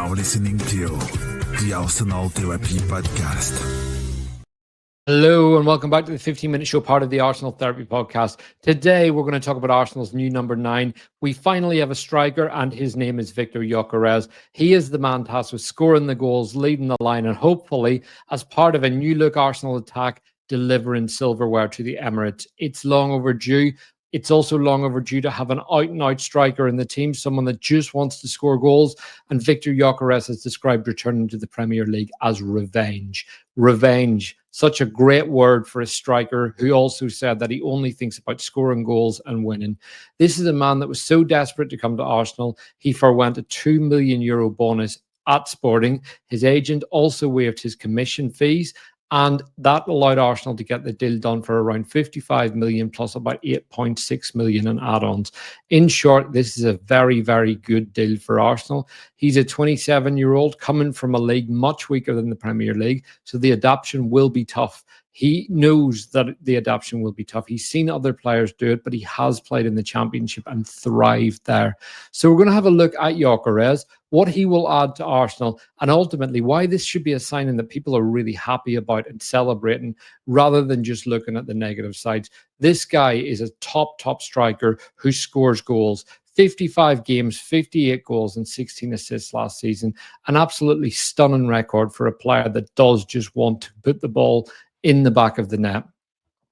now listening to the Arsenal Therapy Podcast. Hello and welcome back to the 15-minute show, part of the Arsenal Therapy Podcast. Today we're going to talk about Arsenal's new number 9. We finally have a striker and his name is Viktor Gyökeres. He is the man tasked with scoring the goals, leading the line, and hopefully, as part of a new look Arsenal attack, delivering silverware to the Emirates. It's long overdue. It's also long overdue to have an out-and-out striker in the team, someone that just wants to score goals. And Viktor Gyökeres has described returning to the Premier League as revenge. Revenge. Such a great word for a striker who also said that he only thinks about scoring goals and winning. This is a man that was so desperate to come to Arsenal, he forwent a €2 million bonus at Sporting. His agent also waived his commission fees, and that allowed Arsenal to get the deal done for around 55 million plus about 8.6 million in add-ons. In short, this is a very, very good deal for Arsenal. He's a 27-year-old coming from a league much weaker than the Premier League, so the adaptation will be tough. He knows that the adaptation will be tough. He's seen other players do it, but he has played in the Championship and thrived there. So we're going to have a look at Gyökeres, what he will add to Arsenal, and ultimately why this should be a signing that people are really happy about and celebrating rather than just looking at the negative sides. This guy is a top striker who scores goals. 55 games, 58 goals and 16 assists last season. An absolutely stunning record for a player that does just want to put the ball in the back of the net.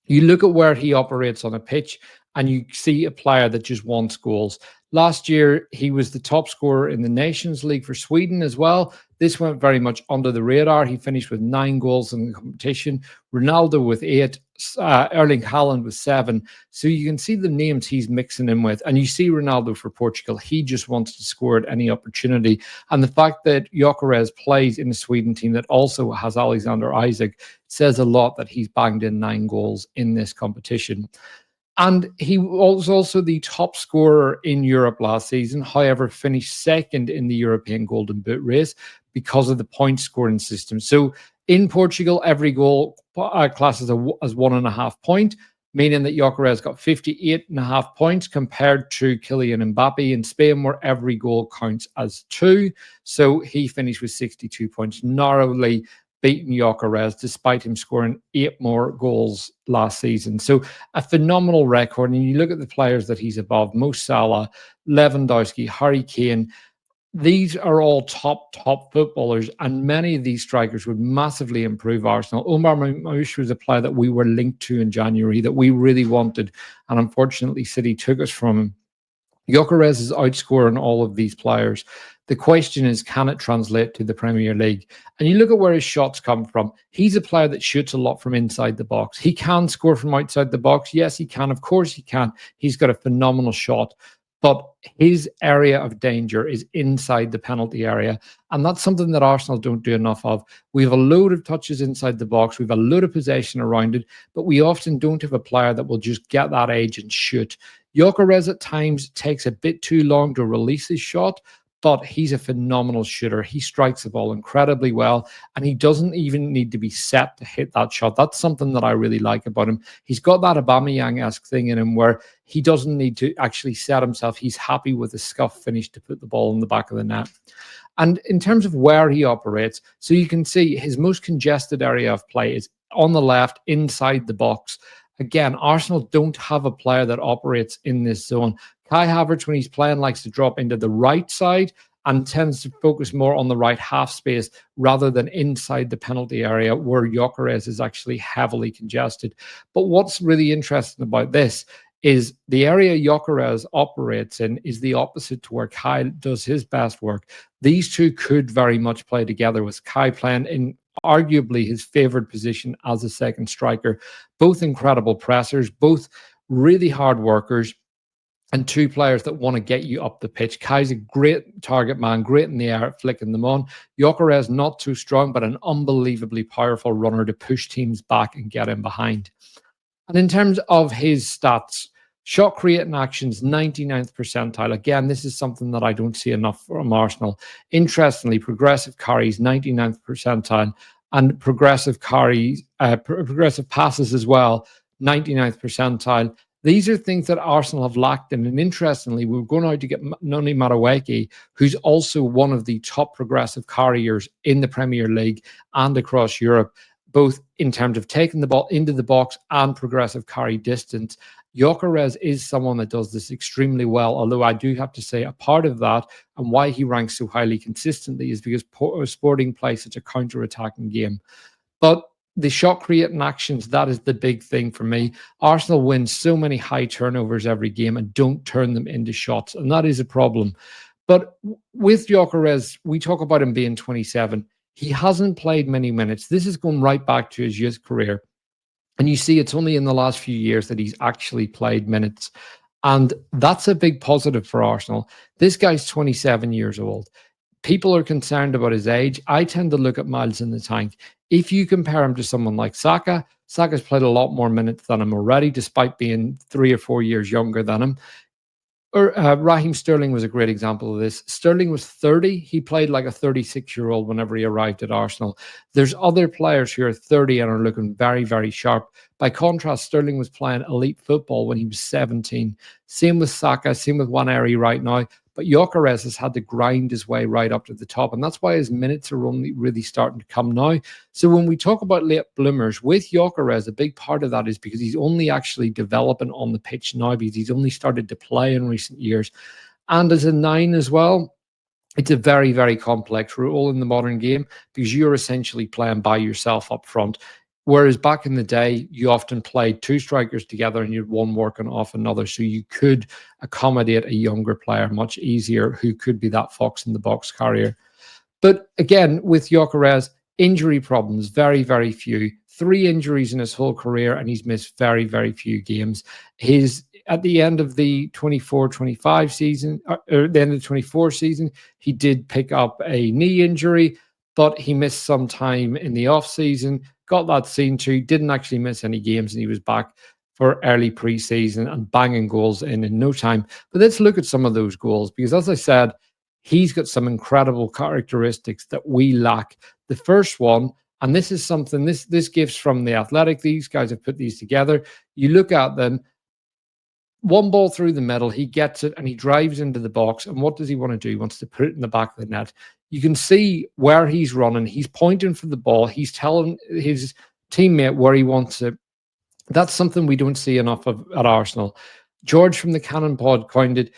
You look at where he operates on a pitch and you see a player that just wants goals. Last year, he was the top scorer in the Nations League for Sweden as well. This went very much under the radar. He finished with 9 goals in the competition. Ronaldo with 8, Erling Haaland with 7. So you can see the names he's mixing in with. And you see Ronaldo for Portugal. He just wants to score at any opportunity. And the fact that Gyökeres plays in a Sweden team that also has Alexander Isak says a lot that he's banged in 9 goals in this competition. And he was also the top scorer in Europe last season, however, finished second in the European Golden Boot race because of the point scoring system. So in Portugal, every goal classes as 1.5 points, meaning that Gyökeres got 58.5 points compared to Kylian Mbappe in Spain, where every goal counts as 2. So he finished with 62 points, narrowly beaten Gyökeres despite him scoring 8 more goals last season. So a phenomenal record. And you look at the players that he's above: Mo Salah, Lewandowski, Harry Kane. These are all top footballers, and many of these strikers would massively improve Arsenal. Omar Mamouche was a player that we were linked to in January that we really wanted, and unfortunately City took us from him. Gyökeres is outscoring all of these players. The question is, can it translate to the Premier League? And you look at where his shots come from. He's a player that shoots a lot from inside the box. He can score from outside the box. Yes, he can. Of course he can. He's got a phenomenal shot. But his area of danger is inside the penalty area. And that's something that Arsenal don't do enough of. We have a load of touches inside the box. We have a load of possession around it. But we often don't have a player that will just get that edge and shoot. Gyökeres at times takes a bit too long to release his shot, but he's a phenomenal shooter. He strikes the ball incredibly well, and he doesn't even need to be set to hit that shot. That's something that I really like about him. He's got that Aubameyang-esque thing in him where he doesn't need to actually set himself. He's happy with a scuff finish to put the ball in the back of the net. And in terms of where he operates, so you can see his most congested area of play is on the left, inside the box. Again, Arsenal don't have a player that operates in this zone. Kai Havertz, when he's playing, likes to drop into the right side and tends to focus more on the right half space rather than inside the penalty area where Gyökeres is actually heavily congested. But what's really interesting about this is the area Gyökeres operates in is the opposite to where Kai does his best work. These two could very much play together, with Kai playing in arguably his favored position as a second striker. Both incredible pressers, both really hard workers, and two players that want to get you up the pitch. Kai's a great target man, great in the air, flicking them on. Gyökeres not too strong, but an unbelievably powerful runner to push teams back and get in behind. And in terms of his stats, shot creating actions, 99th percentile. Again, this is something that I don't see enough from Arsenal. Interestingly, progressive carries, 99th percentile, and progressive carries, progressive passes as well, 99th percentile. These are things that Arsenal have lacked in. And interestingly, we were going out to get Noni Madueke, who's also one of the top progressive carriers in the Premier League and across Europe, both in terms of taking the ball into the box and progressive carry distance. Gyökeres is someone that does this extremely well, although I do have to say a part of that and why he ranks so highly consistently is because Sporting play such a counter-attacking game. But the shot creating actions, that is the big thing for me. Arsenal win so many high turnovers every game and don't turn them into shots, and that is a problem. But with Gyökeres, we talk about him being 27. He hasn't played many minutes. This is going right back to his youth career. And you see, it's only in the last few years that he's actually played minutes. And that's a big positive for Arsenal. This guy's 27 years old. People are concerned about his age. I tend to look at miles in the tank. If you compare him to someone like Saka, Saka's played a lot more minutes than him already, despite being 3 or 4 years younger than him. Raheem Sterling was a great example of this. Sterling was 30. He played like a 36-year-old whenever he arrived at Arsenal. There's other players who are 30 and are looking very, very sharp. By contrast, Sterling was playing elite football when he was 17. Same with Saka, same with Nwaneri right now. But Gyökeres has had to grind his way right up to the top. And that's why his minutes are only really starting to come now. So when we talk about late bloomers, with Gyökeres, a big part of that is because he's only actually developing on the pitch now because he's only started to play in recent years. And as a 9 as well, it's a very, very complex role in the modern game because you're essentially playing by yourself up front. Whereas back in the day, you often played 2 strikers together and you'd one working off another. So you could accommodate a younger player much easier who could be that fox in the box carrier. But again, with Gyökeres, injury problems, very, very few. 3 injuries in his whole career and he's missed very, very few games. At the end of the 24-25 season, or the end of the 24 season, he did pick up a knee injury, but he missed some time in the off season, got that seen to, didn't actually miss any games, and he was back for early preseason and banging goals in no time. But let's look at some of those goals because, as I said, he's got some incredible characteristics that we lack. The first one, and this is something, this gives from The Athletic. These guys have put these together. You look at them, one ball through the middle, he gets it and he drives into the box. And what does he want to do? He wants to put it in the back of the net. You can see where he's running. He's pointing for the ball. He's telling his teammate where he wants it. That's something we don't see enough of at Arsenal. George from the Cannon Pod coined it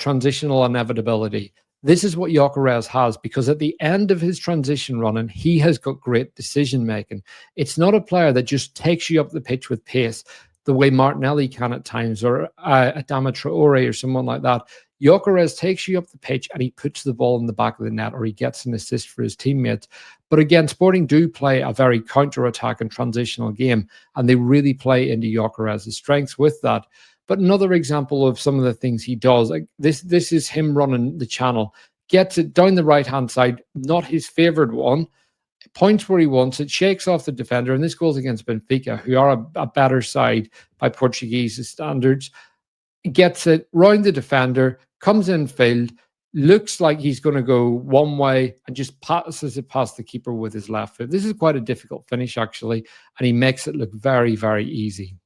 transitional inevitability. This is what Gyökeres has because at the end of his transition running, he has got great decision making. It's not a player that just takes you up the pitch with pace the way Martinelli can at times, or Adama Traore or someone like that. Gyökeres takes you up the pitch and he puts the ball in the back of the net or he gets an assist for his teammates. But again, Sporting do play a very counter-attack and transitional game, and they really play into Gyökeres' strengths with that. But another example of some of the things he does, like this is him running the channel, gets it down the right-hand side, not his favoured one, points where he wants it, shakes off the defender, and this goes against Benfica, who are a better side by Portuguese standards. Gets it round the defender, comes in field, looks like he's going to go one way and just passes it past the keeper with his left foot. This is quite a difficult finish, actually, and he makes it look very, very easy.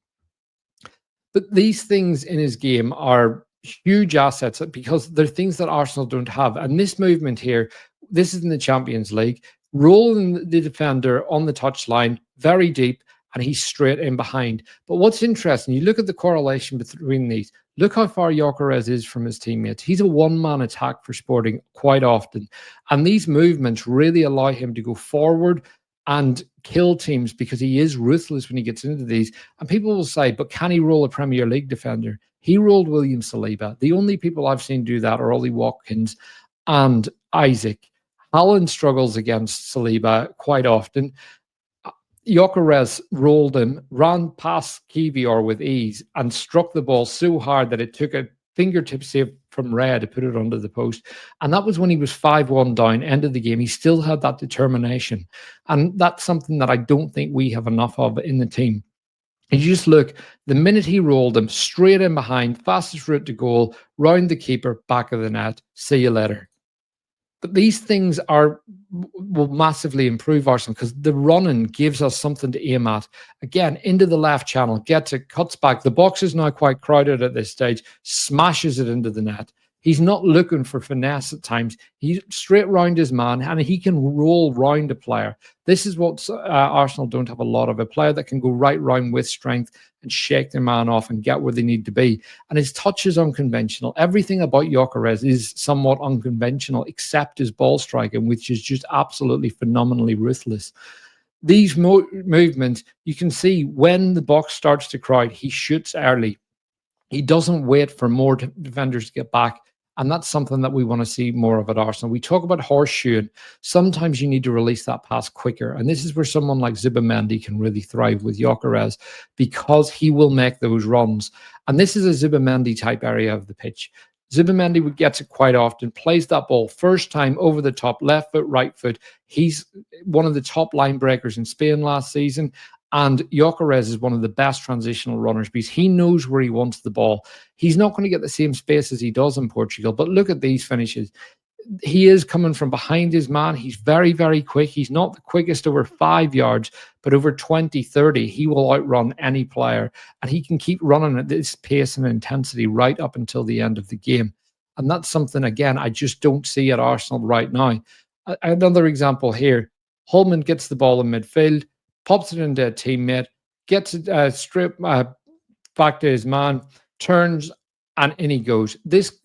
But these things in his game are huge assets because they're things that Arsenal don't have. And this movement here, this is in the Champions League, rolling the defender on the touchline very deep, and he's straight in behind. But what's interesting, you look at the correlation between these. Look how far Gyökeres is from his teammates. He's a one-man attack for Sporting quite often. And these movements really allow him to go forward and kill teams because he is ruthless when he gets into these. And people will say, but can he roll a Premier League defender? He rolled William Saliba. The only people I've seen do that are Ollie Watkins and Isaac. Haaland struggles against Saliba quite often. Gyökeres rolled him, ran past Kivior with ease, and struck the ball so hard that it took a fingertip save from Rea to put it under the post. And that was when he was 5-1 down, end of the game. He still had that determination. And that's something that I don't think we have enough of in the team. And you just look, the minute he rolled him, straight in behind, fastest route to goal, round the keeper, back of the net, see you later. But these things will massively improve Arsenal because the running gives us something to aim at. Again, into the left channel, gets it, cuts back. The box is now quite crowded at this stage, smashes it into the net. He's not looking for finesse at times. He's straight round his man and he can roll round a player. This is what Arsenal don't have a lot of, a player that can go right round with strength and shake their man off and get where they need to be. And his touch is unconventional. Everything about Gyökeres is somewhat unconventional, except his ball striking, which is just absolutely phenomenally ruthless. These movements, you can see when the box starts to crowd, he shoots early. He doesn't wait for more defenders to get back. And that's something that we want to see more of at Arsenal. We talk about horseshoeing. Sometimes you need to release that pass quicker. And this is where someone like Zubimendi can really thrive with Gyökeres because he will make those runs. And this is a Zubimendi type area of the pitch. Zubimendi gets it quite often, plays that ball first time over the top, left foot, right foot. He's one of the top line breakers in Spain last season. And Gyökeres is one of the best transitional runners because he knows where he wants the ball. He's not going to get the same space as he does in Portugal, but look at these finishes. He is coming from behind his man. He's very, very quick. He's not the quickest over 5 yards, but over 20, 30, he will outrun any player. And he can keep running at this pace and intensity right up until the end of the game. And that's something, again, I just don't see at Arsenal right now. Another example here. Holman gets the ball in midfield, pops it into a teammate, gets it straight back to his man, turns, and in he goes. This,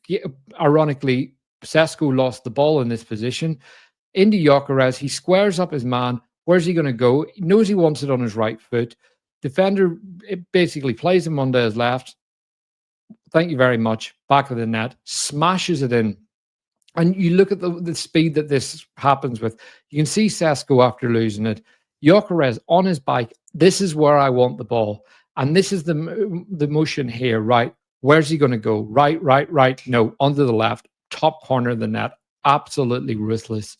ironically, Sesko lost the ball in this position. Into Gyökeres, he squares up his man. Where's he going to go? He knows he wants it on his right foot. Defender basically plays him onto his left. Thank you very much. Back of the net, smashes it in. And you look at the speed that this happens with. You can see Sesko after losing it. Gyökeres on his bike, this is where I want the ball. And this is the motion here, right? Where's he going to go? Right, right, right. No, onto the left, top corner of the net. Absolutely ruthless.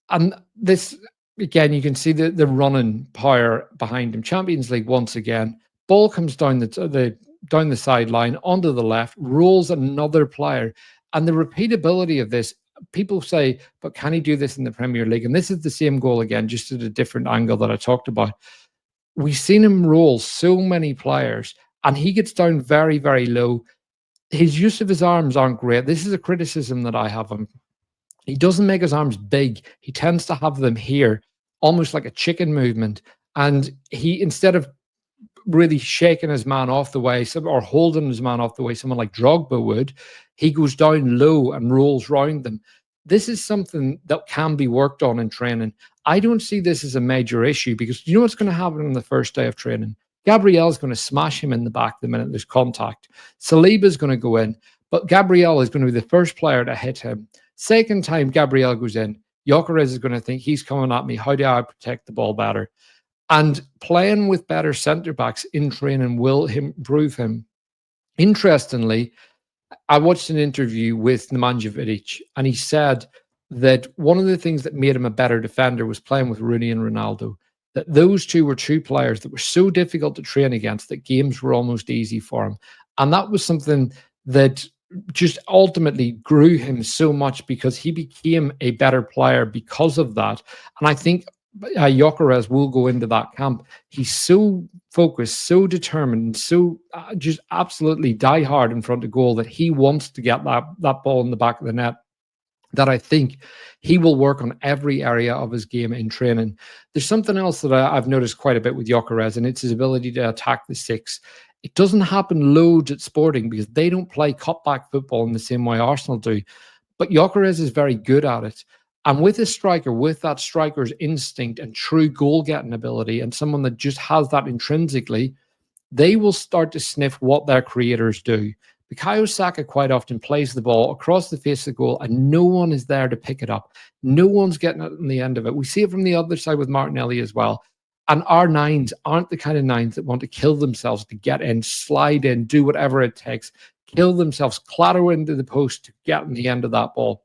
And this, again, you can see the running power behind him. Champions League once again. Ball comes down down the sideline, onto the left, rolls another player. And the repeatability of this, people say, but can he do this in the Premier League? And this is the same goal again, just at a different angle that I talked about. We've seen him roll so many players and he gets down very, very low. His use of his arms aren't great. This is a criticism that I have him. He doesn't make his arms big. He tends to have them here, almost like a chicken movement. And he, instead of really shaking his man off the way or holding his man off the way someone like Drogba would, he goes down low and rolls round them. This is something that can be worked on in training. I don't see this as a major issue because you know what's going to happen on the first day of training? Gabriel is going to smash him in the back the minute there's contact. Saliba is going to go in, but Gabriel is going to be the first player to hit him. Second time Gabriel goes in, Gyökeres is going to think he's coming at me. How do I protect the ball better? And playing with better centre-backs in training will improve him. Interestingly, I watched an interview with Nemanja Vidic, and he said that one of the things that made him a better defender was playing with Rooney and Ronaldo. That those two were two players that were so difficult to train against that games were almost easy for him. And that was something that just ultimately grew him so much because he became a better player because of that. And I think Gyökeres will go into that camp. He's so focused, so determined, so just absolutely die hard in front of goal that he wants to get that ball in the back of the net, that I think he will work on every area of his game in training. There's something else that I've noticed quite a bit with Gyökeres, and it's his ability to attack the six. It doesn't happen loads at Sporting because they don't play cutback football in the same way Arsenal do. But Gyökeres is very good at it. And with a striker, with that striker's instinct and true goal-getting ability, and someone that just has that intrinsically, they will start to sniff what their creators do. Bukayo Saka quite often plays the ball across the face of the goal and no one is there to pick it up. No one's getting it in the end of it. We see it from the other side with Martinelli as well. And our nines aren't the kind of nines that want to kill themselves to get in, slide in, do whatever it takes, kill themselves, clatter into the post to get in the end of that ball.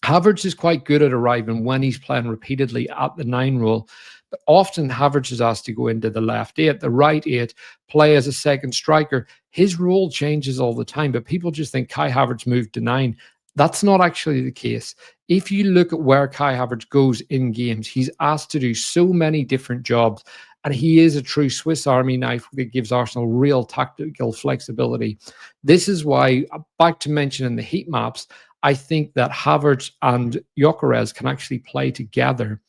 Havertz is quite good at arriving when he's playing repeatedly at the 9 role, but often Havertz is asked to go into the left 8, the right 8, play as a second striker. His role changes all the time, but people just think Kai Havertz moved to 9. That's not actually the case. If you look at where Kai Havertz goes in games, he's asked to do so many different jobs, and he is a true Swiss Army knife that gives Arsenal real tactical flexibility. This is why, back to mentioning the heat maps, I think that Havertz and Gyökeres can actually play together.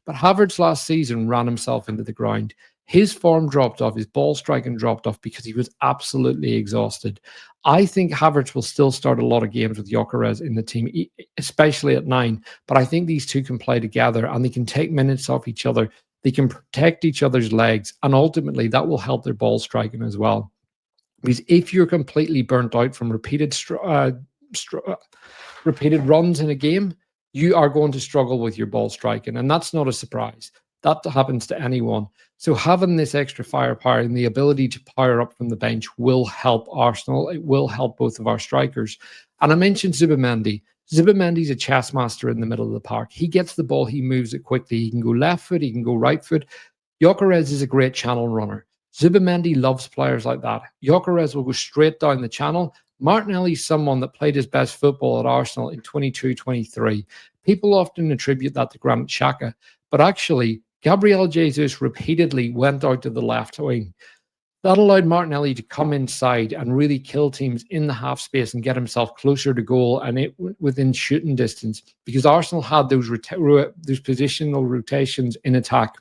But Havertz last season ran himself into the ground. His form dropped off, his ball striking dropped off because he was absolutely exhausted. I think Havertz will still start a lot of games with Gyökeres in the team, especially at 9. But I think these two can play together and they can take minutes off each other. They can protect each other's legs, and ultimately that will help their ball striking as well. Because if you're completely burnt out from repeated runs in a game, you are going to struggle with your ball striking. And that's not a surprise. That happens to anyone. So having this extra firepower and the ability to power up from the bench will help Arsenal. It will help both of our strikers. And I mentioned Zubimendi. Zubimendi's a chess master in the middle of the park. He gets the ball, he moves it quickly. He can go left foot, he can go right foot. Gyökeres is a great channel runner. Zubimendi loves players like that. Gyökeres will go straight down the channel. Martinelli's someone that played his best football at Arsenal in 22-23. People often attribute that to Granit Xhaka, but actually, Gabriel Jesus repeatedly went out to the left wing. That allowed Martinelli to come inside and really kill teams in the half space and get himself closer to goal and within shooting distance, because Arsenal had those positional rotations in attack.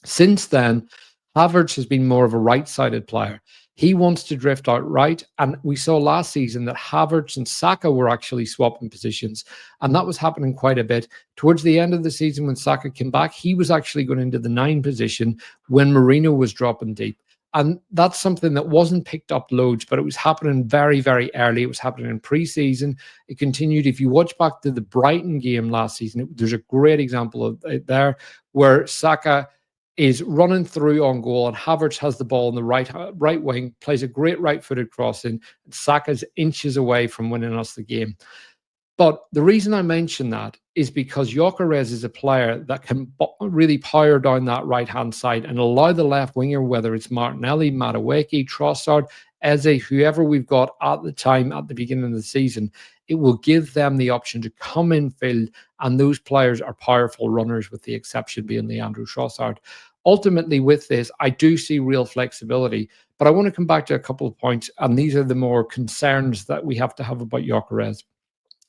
Since then, Havertz has been more of a right-sided player. He wants to drift out right, and we saw last season that Havertz and Saka were actually swapping positions, and that was happening quite a bit. Towards the end of the season when Saka came back, he was actually going into the 9 position when Marino was dropping deep. And that's something that wasn't picked up loads, but it was happening very, very early. It was happening in pre-season. It continued. If you watch back to the Brighton game last season, there's a great example of it there where Saka is running through on goal and Havertz has the ball on the right wing, plays a great right-footed crossing, and Saka's inches away from winning us the game. But the reason I mention that is because Gyökeres is a player that can really power down that right-hand side and allow the left winger, whether it's Martinelli, Madueke, Trossard, Eze, whoever we've got at the time at the beginning of the season, it will give them the option to come in field, and those players are powerful runners, with the exception being Leandro Trossard. Ultimately, with this, I do see real flexibility, but I want to come back to a couple of points, and these are the more concerns that we have to have about Gyökeres.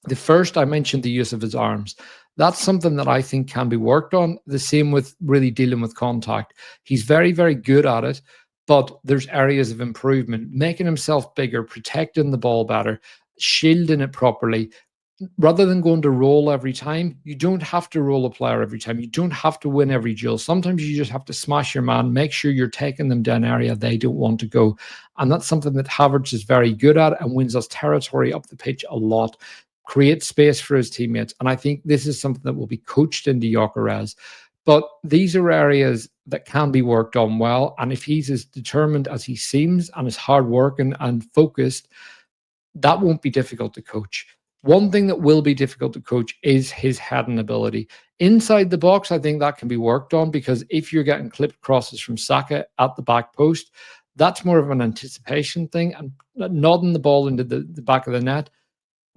The first, I mentioned the use of his arms. That's something that I think can be worked on. The same with really dealing with contact. He's very, very good at it, but there's areas of improvement, making himself bigger, protecting the ball better, shielding it properly. Rather than going to roll every time, you don't have to roll a player every time. You don't have to win every duel. Sometimes you just have to smash your man, make sure you're taking them down area they don't want to go. And that's something that Havertz is very good at and wins us territory up the pitch a lot. Create space for his teammates. And I think this is something that will be coached into Gyökeres. But these are areas that can be worked on well. And if he's as determined as he seems and is hardworking and focused, that won't be difficult to coach. One thing that will be difficult to coach is his heading ability. Inside the box, I think that can be worked on, because if you're getting clipped crosses from Saka at the back post, that's more of an anticipation thing, and nodding the ball into the back of the net,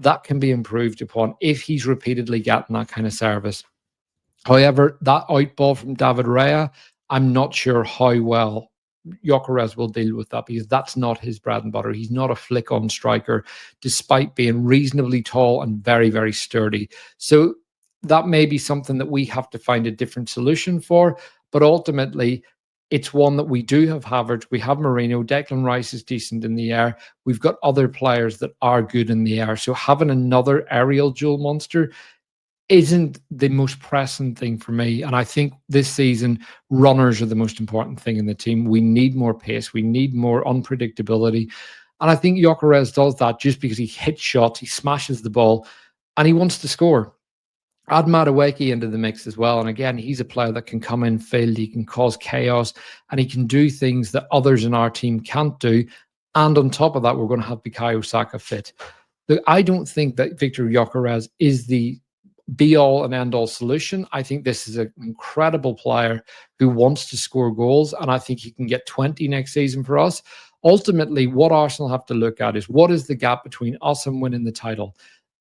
that can be improved upon if he's repeatedly getting that kind of service. However, that out ball from David Raya, I'm not sure how well Gyökeres will deal with that, because that's not his bread and butter. He's not a flick-on striker, despite being reasonably tall and very, very sturdy. So that may be something that we have to find a different solution for. But ultimately, it's one that we do have Havertz. We have Marino. Declan Rice is decent in the air. We've got other players that are good in the air. So having another aerial duel monster isn't the most pressing thing for me. And I think this season, runners are the most important thing in the team. We need more pace. We need more unpredictability. And I think Gyökeres does that just because he hits shots, he smashes the ball, and he wants to score. Add Madueke into the mix as well. And again, he's a player that can come in field, he can cause chaos, and he can do things that others in our team can't do. And on top of that, we're going to have Bukayo Saka fit. I don't think that Viktor Gyökeres is the be-all and end-all solution. I think this is an incredible player who wants to score goals, and I think he can get 20 next season for us. Ultimately, what Arsenal have to look at is, what is the gap between us and winning the title?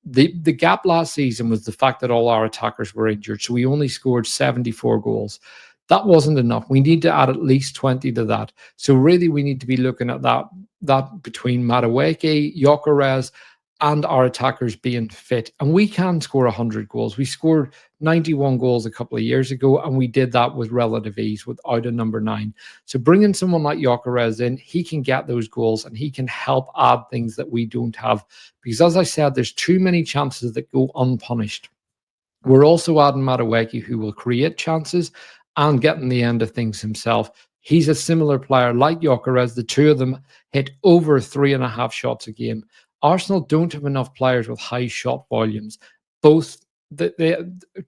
The gap last season was the fact that all our attackers were injured, so we only scored 74 goals. That wasn't enough. We need to add at least 20 to that. So really, we need to be looking at that between Madueke, Gyökeres, and our attackers being fit. And we can score 100 goals. We scored 91 goals a couple of years ago, and we did that with relative ease without a number 9. So bringing someone like Gyökeres in, he can get those goals and he can help add things that we don't have. Because as I said, there's too many chances that go unpunished. We're also adding Madueke, who will create chances and get in the end of things himself. He's a similar player like Gyökeres. The two of them hit over 3.5 shots a game. Arsenal don't have enough players with high shot volumes. To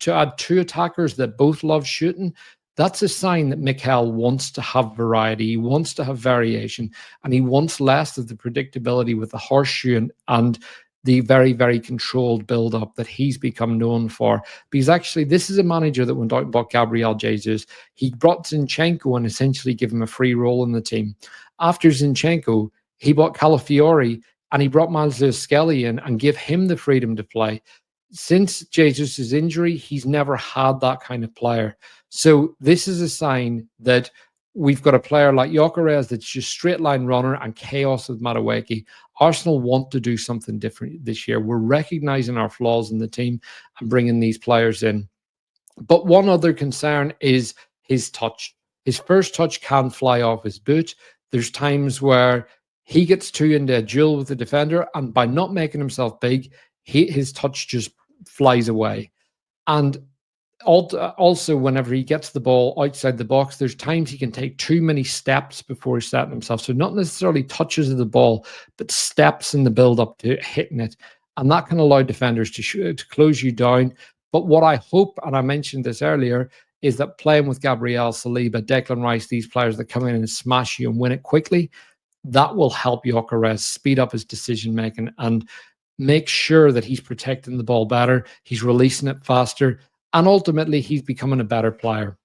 add two attackers that both love shooting, that's a sign that Mikel wants to have variety. He wants to have variation, and he wants less of the predictability with the horseshoe and the very, very controlled build-up that he's become known for. Because actually, this is a manager that went out and bought Gabriel Jesus. He brought Zinchenko and essentially gave him a free role in the team. After Zinchenko, he bought Calafiori and he brought Miles Skelly in and gave him the freedom to play. Since Jesus' injury, he's never had that kind of player. So this is a sign that we've got a player like Gyökeres that's just straight line runner and chaos with Madueke. Arsenal want to do something different this year. We're recognizing our flaws in the team and bringing these players in. But one other concern is his touch. His first touch can fly off his boot. There's times where he gets too into a duel with the defender, and by not making himself big, his touch just flies away. And also, whenever he gets the ball outside the box, there's times he can take too many steps before he's setting himself. So not necessarily touches of the ball, but steps in the build-up to hitting it. And that can allow defenders to close you down. But what I hope, and I mentioned this earlier, is that playing with Gabriel, Saliba, Declan Rice, these players that come in and smash you and win it quickly, that will help Gyökeres speed up his decision-making and make sure that he's protecting the ball better, he's releasing it faster, and ultimately he's becoming a better player.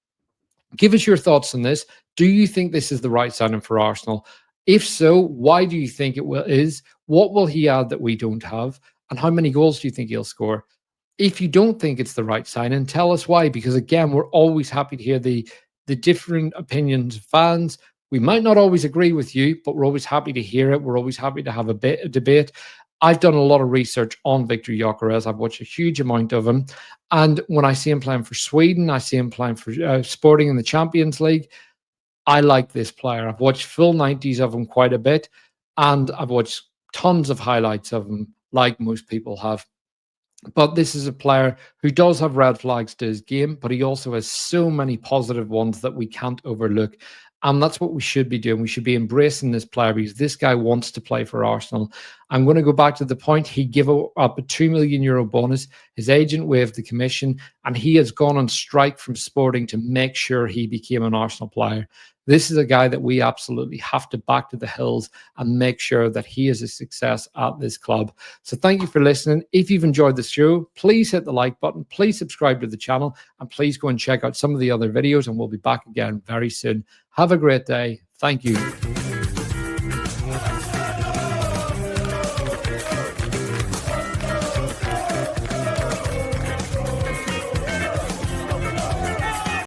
Give us your thoughts on this. Do you think this is the right signing for Arsenal? If so, why do you think it is? What will he add that we don't have? And how many goals do you think he'll score? If you don't think it's the right signing, tell us why. Because again, we're always happy to hear the different opinions of fans. We might not always agree with you, but we're always happy to hear it. We're always happy to have a debate. I've done a lot of research on Viktor Gyökeres. I've watched a huge amount of him. And when I see him playing for Sweden, I see him playing for Sporting in the Champions League, I like this player. I've watched full 90s of him quite a bit, and I've watched tons of highlights of him, like most people have. But this is a player who does have red flags to his game, but he also has so many positive ones that we can't overlook. And that's what we should be doing. We should be embracing this player because this guy wants to play for Arsenal. I'm going to go back to the point. He gave up a €2 million bonus. His agent waived the commission, and he has gone on strike from Sporting to make sure he became an Arsenal player. This is a guy that we absolutely have to back to the hills and make sure that he is a success at this club. So thank you for listening. If you've enjoyed the show, please hit the like button. Please subscribe to the channel, and please go and check out some of the other videos, and we'll be back again very soon. Have a great day. Thank you.